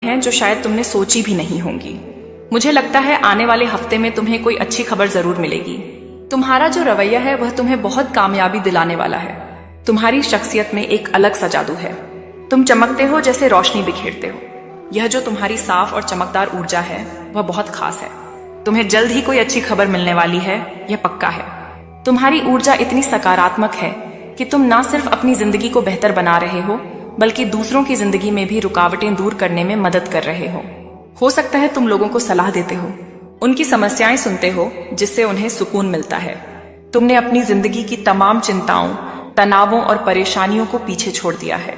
हैं जो शायद तुमने सोची भी नहीं होंगी। मुझे लगता है आने वाले हफ्ते में तुम्हें कोई अच्छी खबर जरूर मिलेगी। तुम्हारा जो रवैया है वह तुम्हें बहुत कामयाबी दिलाने वाला है। तुम्हारी शख्सियत में एक अलग सा जादू है। तुम चमकते हो जैसे रोशनी बिखेरते हो। यह जो तुम्हारी साफ और चमकदार ऊर्जा है वह बहुत खास है। तुम्हें जल्द ही कोई अच्छी खबर मिलने वाली है, यह पक्का है। तुम्हारी ऊर्जा इतनी सकारात्मक है कि तुम ना सिर्फ अपनी जिंदगी को बेहतर बना रहे हो बल्कि दूसरों की जिंदगी में भी रुकावटें दूर करने में मदद कर रहे हो सकता है तुम लोगों को सलाह देते हो, उनकी समस्याएं सुनते हो जिससे उन्हें सुकून मिलता है। तुमने अपनी जिंदगी की तमाम चिंताओं, तनावों और परेशानियों को पीछे छोड़ दिया है।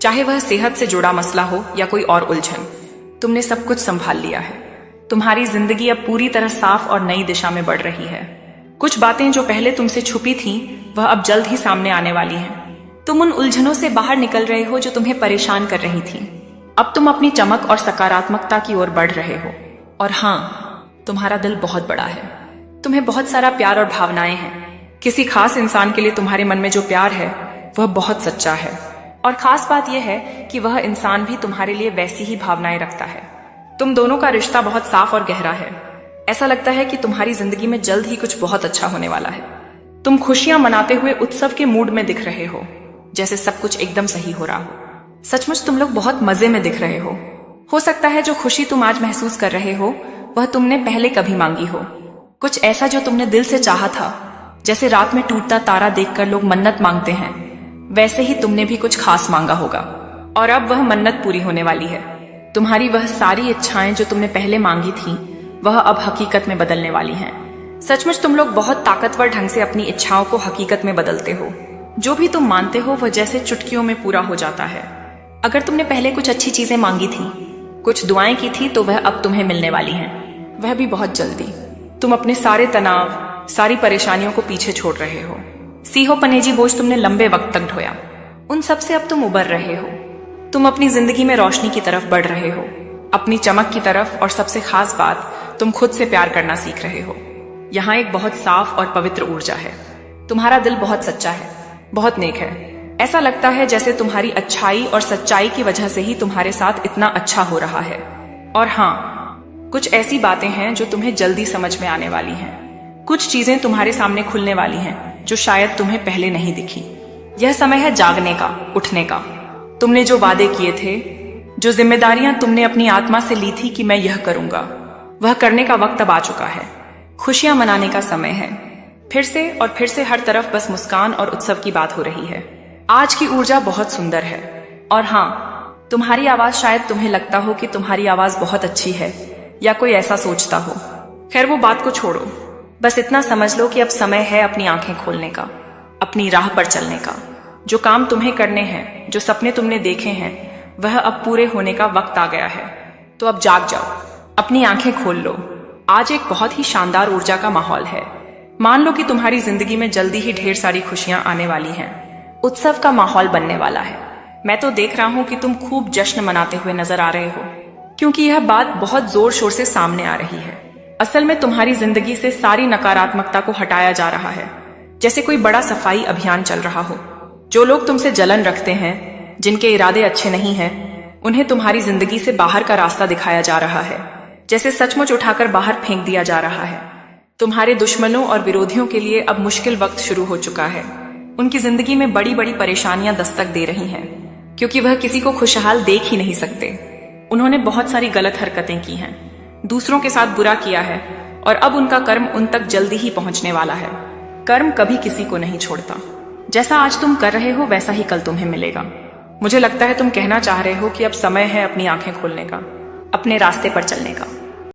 चाहे वह सेहत से जुड़ा मसला हो या कोई और उलझन, तुमने सब कुछ संभाल लिया है। तुम्हारी जिंदगी अब पूरी तरह साफ और नई दिशा में बढ़ रही है। कुछ बातें जो पहले तुमसे छुपी थीं, वह अब जल्द ही सामने आने वाली हैं। तुम उन उलझनों से बाहर निकल रहे हो जो तुम्हें परेशान कर रही थी। अब तुम अपनी चमक और सकारात्मकता की ओर बढ़ रहे हो। और हाँ, तुम्हारा दिल बहुत बड़ा है। तुम्हें बहुत सारा प्यार और भावनाएं हैं। किसी खास इंसान के लिए तुम्हारे मन में जो प्यार है वह बहुत सच्चा है। और खास बात यह है कि वह इंसान भी तुम्हारे लिए वैसी ही भावनाएं रखता है। तुम दोनों का रिश्ता बहुत साफ और गहरा है। ऐसा लगता है कि तुम्हारी जिंदगी में जल्द ही कुछ बहुत अच्छा होने वाला है। तुम खुशियां मनाते हुए उत्सव के मूड में दिख रहे हो, जैसे सब कुछ एकदम सही हो रहा हो। सचमुच तुम लोग बहुत मजे में दिख रहे हो सकता है जो खुशी तुम आज महसूस कर रहे हो वह तुमने पहले कभी मांगी हो। कुछ ऐसा जो तुमने दिल से चाहा था, जैसे रात में टूटता तारा देखकर लोग मन्नत मांगते हैं, वैसे ही तुमने भी कुछ खास मांगा होगा। और अब वह मन्नत पूरी होने वाली है। तुम्हारी वह सारी इच्छाएं जो तुमने पहले मांगी थी वह अब हकीकत में बदलने वाली हैं। सचमुच तुम लोग बहुत ताकतवर ढंग से अपनी इच्छाओं को हकीकत में बदलते हो। जो भी तुम मानते हो वह जैसे चुटकियों में पूरा हो जाता है। अगर तुमने पहले कुछ अच्छी चीजें मांगी थी, कुछ दुआएं की थी, तो वह अब तुम्हें मिलने वाली हैं, वह भी बहुत जल्दी। तुम अपने सारे तनाव, सारी परेशानियों को पीछे छोड़ रहे हो। सीहो पनेजी बोझ तुमने लंबे वक्त तक ढोया, उन सब से अब तुम उबर रहे हो। तुम अपनी जिंदगी में रोशनी की तरफ बढ़ रहे हो, अपनी चमक की तरफ। और सबसे खास बात, तुम खुद से प्यार करना सीख रहे हो। यहाँ एक बहुत साफ और पवित्र ऊर्जा है। तुम्हारा दिल बहुत सच्चा है, बहुत नेक है। ऐसा लगता है जैसे तुम्हारी अच्छाई और सच्चाई की वजह से ही तुम्हारे साथ इतना अच्छा हो रहा है। और हाँ, कुछ ऐसी बातें हैं जो तुम्हें जल्दी समझ में आने वाली हैं। कुछ चीजें तुम्हारे सामने खुलने वाली हैं जो शायद तुम्हें पहले नहीं दिखी। यह समय है जागने का, उठने का। तुमने जो वादे किए थे, जो जिम्मेदारियां तुमने अपनी आत्मा से ली थी कि मैं यह करूंगा, वह करने का वक्त अब आ चुका है। खुशियां मनाने का समय है। फिर से हर तरफ बस मुस्कान और उत्सव की बात हो रही है। आज की ऊर्जा बहुत सुंदर है। और हाँ, तुम्हारी आवाज, शायद तुम्हें लगता हो कि तुम्हारी आवाज बहुत अच्छी है या कोई ऐसा सोचता हो। खैर, वो बात को छोड़ो। बस इतना समझ लो कि अब समय है अपनी आंखें खोलने का, अपनी राह पर चलने का। जो काम तुम्हें करने हैं, जो सपने तुमने देखे हैं, वह अब पूरे होने का वक्त आ गया है। तो अब जाग जाओ, अपनी आंखें खोल लो। आज एक बहुत ही शानदार ऊर्जा का माहौल है। मान लो कि तुम्हारी जिंदगी में जल्दी ही ढेर सारी खुशियां आने वाली हैं। उत्सव का माहौल बनने वाला है। मैं तो देख रहा हूं कि तुम खूब जश्न मनाते हुए नजर आ रहे हो, क्योंकि यह बात बहुत जोर शोर से सामने आ रही है। असल में तुम्हारी जिंदगी से सारी नकारात्मकता को हटाया जा रहा है, जैसे कोई बड़ा सफाई अभियान चल रहा हो। जो लोग तुमसे जलन रखते हैं, जिनके इरादे अच्छे नहीं हैं, उन्हें तुम्हारी जिंदगी से बाहर का रास्ता दिखाया जा रहा है, जैसे सचमुच उठाकर बाहर फेंक दिया जा रहा है। तुम्हारे दुश्मनों और विरोधियों के लिए अब मुश्किल वक्त शुरू हो चुका है। उनकी जिंदगी में बड़ी बड़ी परेशानियां दस्तक दे रही हैं, क्योंकि वह किसी को खुशहाल देख ही नहीं सकते। उन्होंने बहुत सारी गलत हरकतें की हैं, दूसरों के साथ बुरा किया है, और अब उनका कर्म उन तक जल्दी ही पहुंचने वाला है। कर्म कभी किसी को नहीं छोड़ता। जैसा आज तुम कर रहे हो वैसा ही कल तुम्हें मिलेगा। मुझे लगता है तुम कहना चाह रहे हो कि अब समय है अपनी आंखें खोलने का, अपने रास्ते पर चलने का।